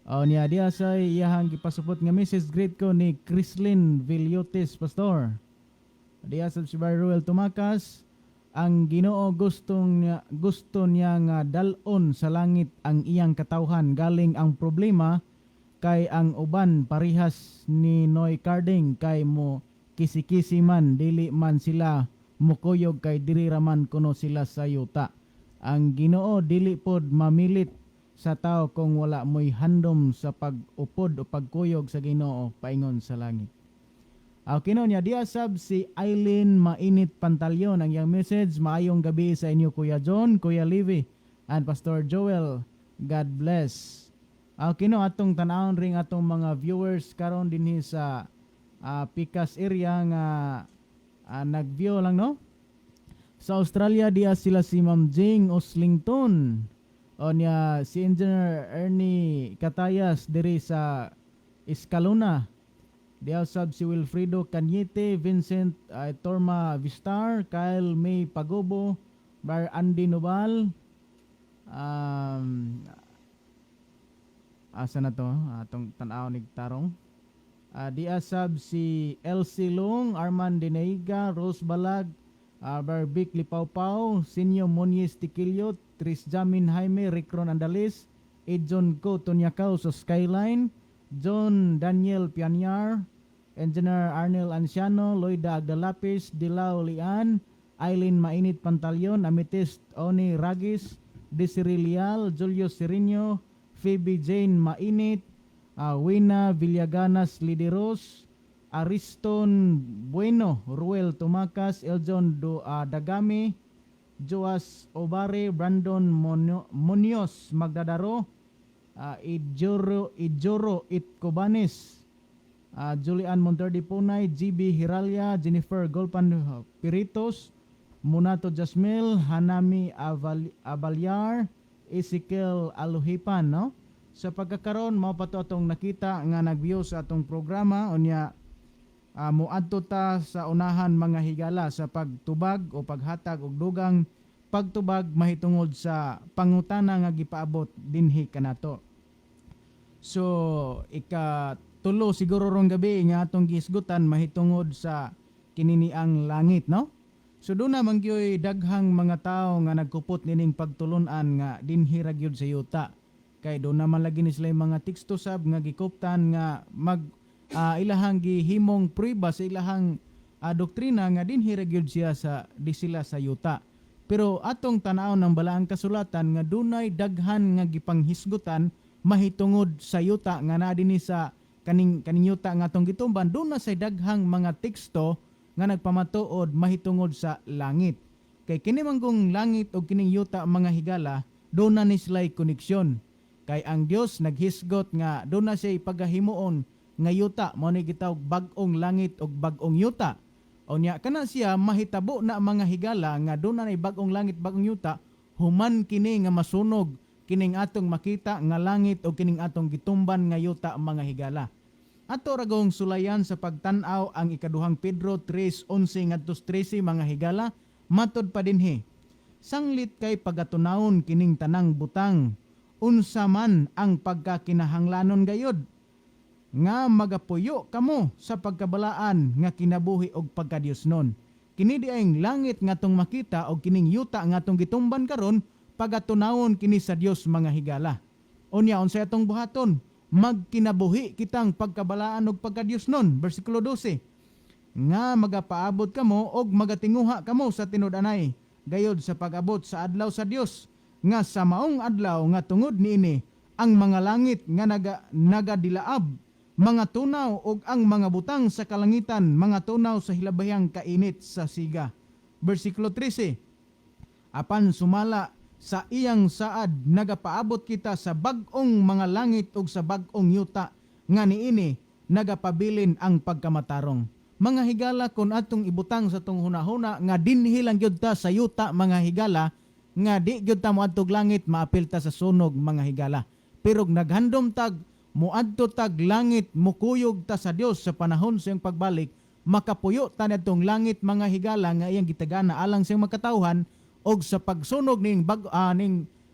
Niya diya sa iyahang gipasupot nga message, greet ko ni Crislin Villotes Pastor. Diya sa si Ruel Tumakas, ang Ginoo gusto niya nga dalon sa langit ang iyang katawhan, galing ang problema kay ang uban parihas ni Noy Carding kay mo kisi-kisi man, dili man sila mukuyog kay diri raman kuno sila sa yuta. Ang Ginoo dili pod mamilit sa tao kung wala mo'y handom sa pag-upod o pagkuyog sa Ginoo paingon sa langit. Kino niya diya sab si Eileen Mainit Pantalyon, ang iyang message, maayong gabi sa inyo Kuya John, Kuya Livy and Pastor Joel. God bless. Kino atong tanawon ring atong mga viewers karon dinhi sa Picas area nga nag-view lang no. Sa Australia diya sila si Ma'am Jing Oslington. Niya si Engineer Ernie Catayas diri sa Escalona. Diya sab si Wilfredo Cañete, Vincent Torma Vistar, Kyle May Pagobo, Bar Andy Nobal. Asa na to? Atong tanaw nig tarong. Diya sab si Elsie Long, Arman Dineiga, Rose Balag, Barbic Lipawpaw, Sinyo Monies Tiquillo, Tris Jamin Jaime, Ricron Andalis, Edjon Co Tonyakaw sa Skyline, John Daniel Pianyar, Engineer Arnel Anciano, Loida Agdalapis, Dilao Lian, Eileen Mainit Pantalyon, Amethyst Oni Ragis, Desiree Lial, Julio Sirino, Phoebe Jane Mainit, Wina Villaganas Lideros, Ariston Bueno, Ruel Tumakas, Eljon Dagami, Joas Obare, Brandon Munoz Magdadaro, Ijoro Itcobanes, Julian Monterde Punay, GB Hiralia, Jennifer Golpan Piritos, Munato Jasmil, Hanami Avalyar, Ezekiel Aluhipan, no? Sa pagkakaroon, mao pa to atong nakita nga nag-view sa atong programa unya muadto ta sa unahan mga higala sa pagtubag o paghatag og dugang pagtubag mahitungod sa pangutana nga gipaabot dinhi kanato. So ikatulo siguro rong gabi nga atong gihisgutan mahitungod sa kininiang langit, no? So doon na mangyoy daghang mga tao nga nagkupot nining pagtulunan nga dinhi ra gyud sa yuta. Kay doon naman lagi ni sila mga teksto sab nga gikuptan nga ilahang gihimong prueba sa ilahang doktrina nga dinhi ra gyud siya sa di sila sa yuta. Pero atong tanaw ng balaang kasulatan nga dunay daghan nga gipanghisgutan mahitungod sa yuta nga naa dinhi sa kaning yuta nga atong gitumban, doon na say daghang mga teksto nga nagpamatuod mahitungod sa langit. Kay kini manggong langit o kining yuta mga higala, doon na ni sila'y koneksyon. Kay ang Dios naghisgot nga doon na siya ipagahimuon nga yuta, mao ni gitawag bag-ong langit o bag-ong yuta. O niya kana siya mahitabo na mga higala nga doon na bag-ong langit bag-ong yuta, human kini nga masunog kining atong makita nga langit o kining atong gitumban nga yuta mga higala. Ato ragong sulayan sa pagtan-aw ang ikaduhang Pedro 3:11 ngadto 13 mga higala, matod pa dinhi. Sanglit kay pagatunawon kining tanang butang, unsa man ang pagkakinahanglanon gayod, nga magapuyo kamo sa pagkabalaan nga kinabuhi og pagkadiosnon. Kini diayng langit nga tong makita og kining yuta nga tong gitumban karon, pagatunawon kini sa Dios mga higala. Unya unsay atong buhaton? Magkinabuhi kitang pagkabalaan og pagkadiosnon. Versikulo 12. Nga magapaabot kamo og magatinguha kamo sa tinud-anay gayod sa pag-abot sa adlaw sa Dios, nga sa maong adlaw nga tungod niini ang mga langit nga nagadilaab, mga tunaw og ang mga butang sa kalangitan, mga tunaw sa hilabahang kainit sa siga. Versikulo 13. Apan sumala sa iyang saad nagapaabot kita sa bag-ong mga langit ug sa bag-ong yuta, nga niini nagapabilin ang pagkamatarong. Mga higala, kun atong ibutang sa tong hunahuna nga dinhi lang gyud ta sa yuta mga higala, nga di gyud ta moadtog langit, maapil ta sa sunog mga higala. Pero naghandom tag moadto tag langit, mukuyog ta sa Dios sa panahon sa iyang pagbalik, makapuyo ta nadtong langit mga higala nga iyang gitagana alang sa iyang makatawhan, og sa pagsunog ning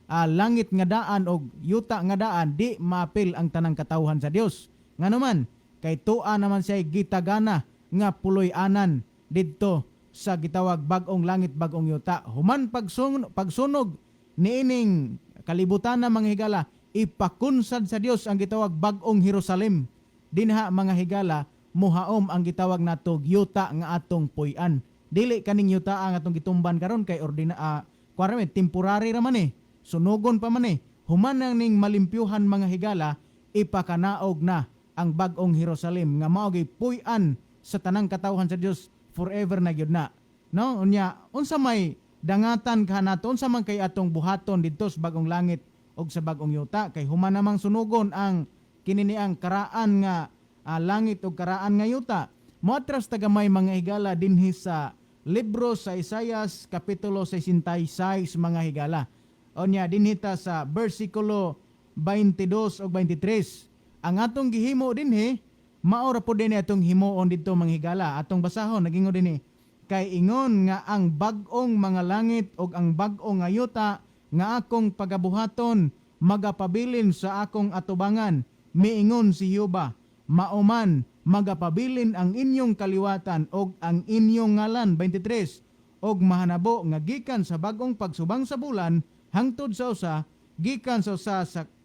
langit nga daan og yuta nga daan, di maapil ang tanang katawhan sa Dios. Nga naman kay tua naman siya gitagana nga puloy-anan didto sa gitawag bag-ong langit bag-ong yuta. Human pagsunog niining kalibutan na mga higala, ipakunsad sa Dios ang gitawag bag-ong Jerusalem. Dinha mga higala, muhaom ang gitawag natog yuta nga atong puy-an. Dili kaning yuta ang atong gitumban karon kay temporary ra man sunugon pa man human nang ning malimpyuhan mga higala, ipakanaog na ang bag-ong Jerusalem nga mao gyud puy-an sa tanang katawhan sa Dios forever na gyud na, no? Unya unsa may dangatan kanato, unsa man kay atong buhaton didto sa bag-ong langit og sa bag-ong yuta, kay human namang sunugon ang kininiang karaan nga langit og karaan nga yuta. Moatras tagamay mga higala dinhi sa libro sa Isaias kapitulo 66 mga higala. Onya dinhita sa bersikulo 22 ug 23. Ang atong gihimo dinhi mao ra pud dinhi atong himuon didto mga higala. Atong basahon nagingon dinhi, kay ingon nga ang bag-ong mga langit ug ang bag-ong nga yuta nga akong pagabuhaton magapabilin sa akong atubangan, miingon si Jehova, mauman magapabilin ang inyong kaliwatan og ang inyong ngalan. 23. Og mahanabo nga gikan sa bagong pagsubang sa bulan hangtod sa usa, gikan sa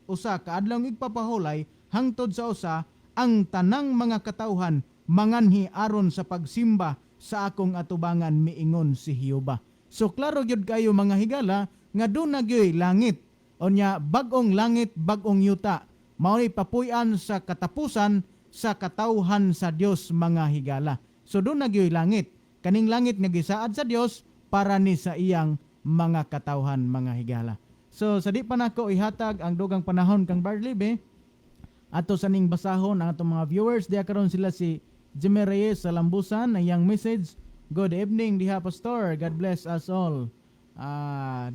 usa kaadlawng igpapahulay hangtod sa usa, ang tanang mga katawhan manganhi aron sa pagsimba sa akong atubangan, miingon si Jehova. So klaro gyud kayo mga higala nga doon na gyud langit. Onya bag-ong langit bag-ong yuta, mao ni papuy-an sa katapusan sa katawhan sa Dios mga higala. So doon nagyoy langit. Kaning langit nga gisaad sa Dios para ni sa iyang mga katawhan mga higala. So sa di pa nako ihatag ang dugang panahon kang Barlibe, ato sa ning basahon ang atong mga viewers, diha karon sila si Jimmy Reyes sa Lambusan, ang iyang message. Good evening diha Pastor, God bless us all.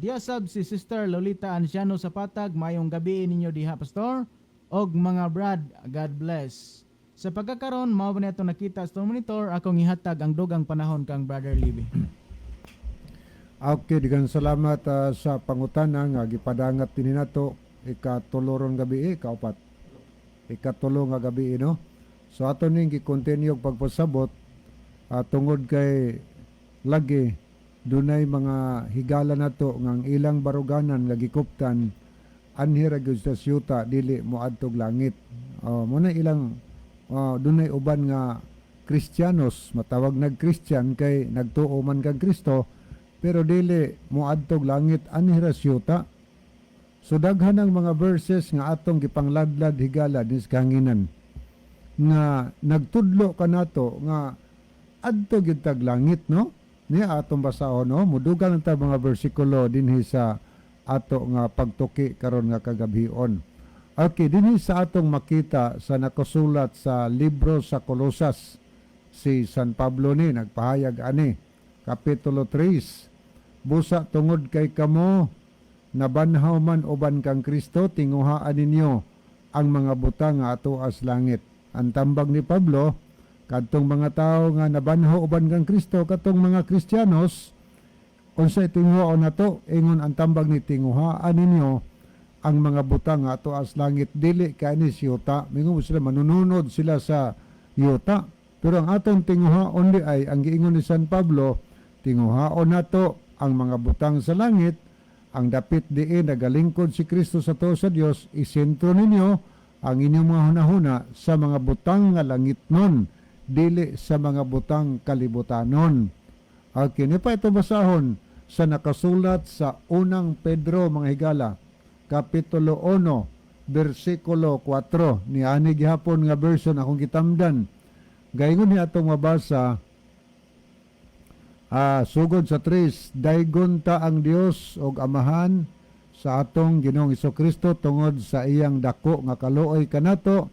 Diha sab si Sister Lolita Anciano sa Patag, mayong gabi ninyo diha Pastor. Og mga brad, God bless. Sa pagkakaroon, mao ba nato nakita sa monitor, akong ihatag ang dugang panahon kang Brother Libby. Okay, digan salamat sa pangutana nga gipadangat din nato ikatuloron gabi kaupat. ikatulo nga gabi, no? So ato ning gi-continue og pagpasabot tungod kay lagi dunay mga higala nato nga ang ilang baruganan nga gikuptan anhi ra gyud sa syuta dili moadtog langit. Muna ilang dunay uban nga Kristiyanos, matawag nag-Christian kay nagtuo man kang Kristo, pero dili moadtog langit anhi ra syuta. So daghan ang mga verses nga atong gipangladlad higala dis kahanginan nga nagtudlo kanato nga adto gyud tag langit, no? Ni atong basahon, no? Mudugan ta mga bersikulo dinhi sa ato nga pagtuki karon nga kagabhion. Okay, dinhi sa atong makita sa nakasulat sa libro sa Kolosas, si San Pablo ni nagpahayag ani kapitulo 3, busa tungod kay kamo nabanhaw man uban kang Kristo, tinguhaan ninyo ang mga butang nga ato as langit. Ang tambag ni Pablo, kadtong mga tao nga nabanhaw uban kang Kristo, katong mga Kristiyanos, unsay tinguhaan nato, ingon ang tambag ni tinguhaan ninyo ang mga butang nga ato as langit, dili kaini si yuta. Mingon sila manununod sila sa yuta. Pero ang atong tinguhaon di ay, ang giingon ni San Pablo, tinguhaon nato ang mga butang sa langit, ang dapit diin nagalingkod si Kristo sa tuo sa Dios, isentro ninyo ang inyong mga hunahuna sa mga butang nga langitnon, dili sa mga butang kalibutanon. Okay, ni pa ito basahon sa nakasulat sa unang Pedro mga higala, kapitulo 1, versikulo 4, ni ani gihapon nga version akong gitamdan. Gaingon ni atong mabasa, sugod sa 3, daygon ta ang Dios og Amahan sa atong Ginoong Hesukristo tungod sa iyang dako nga kaluoy kanato,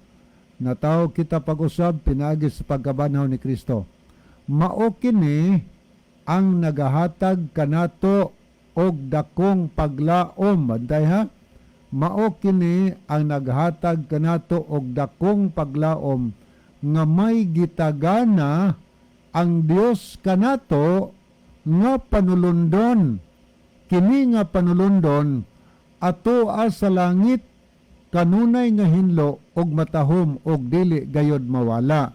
na tawo kita pag-usab pinagi sa pagkabanhaw ni Kristo. Mao kini ang nagahatag kanato og dakong paglaom. Bantay ha? Mao kini ang naghatag kanato og dakong paglaom nga may gitagana ang Dios kanato nga panulundon. Kini nga panulundon ato sa langit, kanunay nga hinlo og matahom og dili gayod mawala.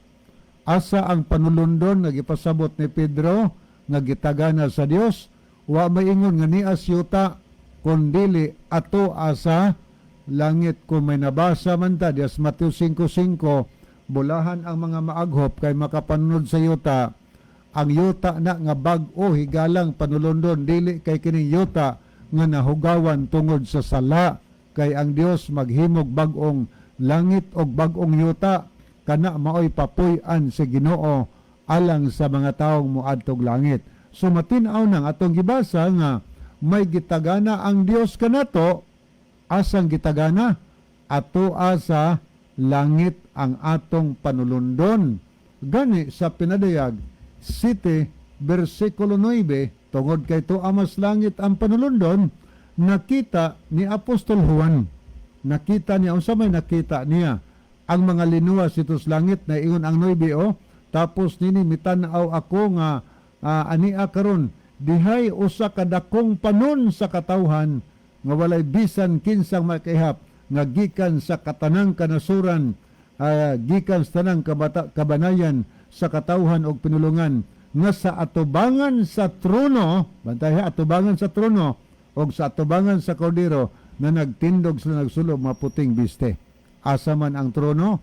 Asa ang panulundon nga gipasabot ni Pedro nga gitagana sa Dios, wa maingon nga niya syuta kundili ato asa langit. Kung may nabasa man ta dias Mateo 5:5, bulahan ang mga maaghop kay makapanunod sa yuta. Ang yuta na nga bag-o higalang panulundon, dili kay kining yuta nga nahugawan tungod sa sala. Kay ang Dios maghimog bag-ong langit og bag-ong yuta, kana maoy papuy-an sa Ginoo alang sa mga taong muadtog langit. So matin-aw nang atong gibasa nga may gitagana ang Dios kanato. Asang gitagana? Ato asa langit ang atong panulundon. Gani sa pinadayag 7 versikulo 9, tungod kay tuamas langit ang panulundon, nakita ni Apostol Juan. Nakita niya, unsa may nakita niya? Ang mga linuwas itos langit na ingon ang 9, tapos nini mitanaw ako nga ania karon dihay usa ka dakong panon sa katawhan nga walay bisan kinsang makihap nga gikan sa katanang kanasuran, gikan sa tanang kabanayan sa katawhan og pinulungan, nga sa atubangan sa trono, bantay ha, atubangan sa trono og sa atubangan sa kordero, na nagtindog sila nagsulog maputing biste. Asa man ang trono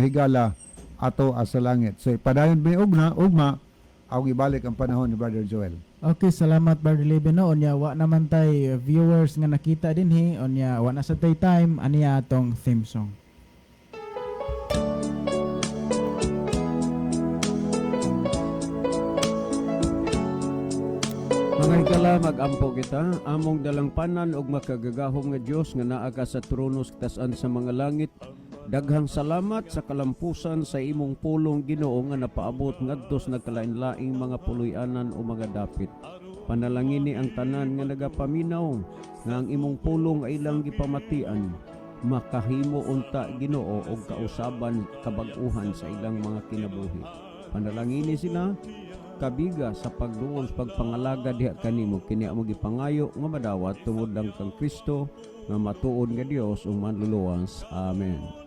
higala ato asa langit. So padayon may ugma ang ibalik ang panahon ni Brother Joel. Okay, salamat Brother Leben. No, onya wa naman tay viewers nga nakita dinhi, onya wa na sa tay time aniya atong theme song. Mga higala, mag-ampo kita, among dalangpanan og makagagahom nga Dios nga naa ka sa trono tasan sa mga langit. Daghang salamat sa kalampusan sa imong pulong Ginoo nga napaabot ngadto sa nagkalain-laing mga puloy-anan o mga dapit. Panalangini ang tanan nga nagapaminaw nga ang imong pulong ay ilang gipamatian, makahimo unta Ginoo og kausaban kabag-uhan sa ilang mga kinabuhi. Panalangini sila kabiga sa pagduol sa pagpangalaga diha kanimo, kini amo gipangayo nga madawat tungod lang kang Kristo nga matuod nga Dios ug manluluwas. Amen.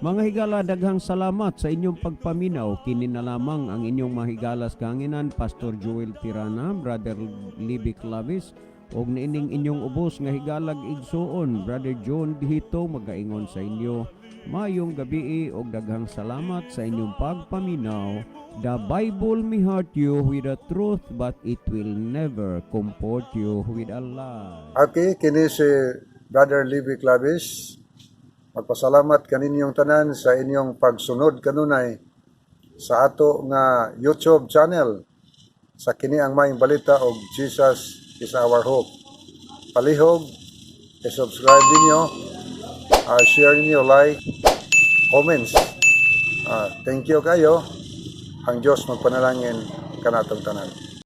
Mga higala, daghang salamat sa inyong pagpaminaw. Kini na lamang ang inyong mahigalas kanginan, Pastor Joel Tirana, Brother Libby Clavis, og niining inyong ubos nga higalag igsuon, Brother John Dihito, magaingon sa inyo. Mayong gabi og daghang salamat sa inyong pagpaminaw. The Bible may hurt you with the truth, but it will never comfort you with a lie. Okay, kini si Brother Libby Clavis. Magpasalamat kaninyong tanan sa inyong pagsunod kanunay sa ato nga YouTube channel sa kini ang maayong balita og Jesus is our hope. Palihog, i-subscribe ninyo, share ninyo, like, comments. Thank you kayo. Ang Diyos magpanalangin kanatong tanan.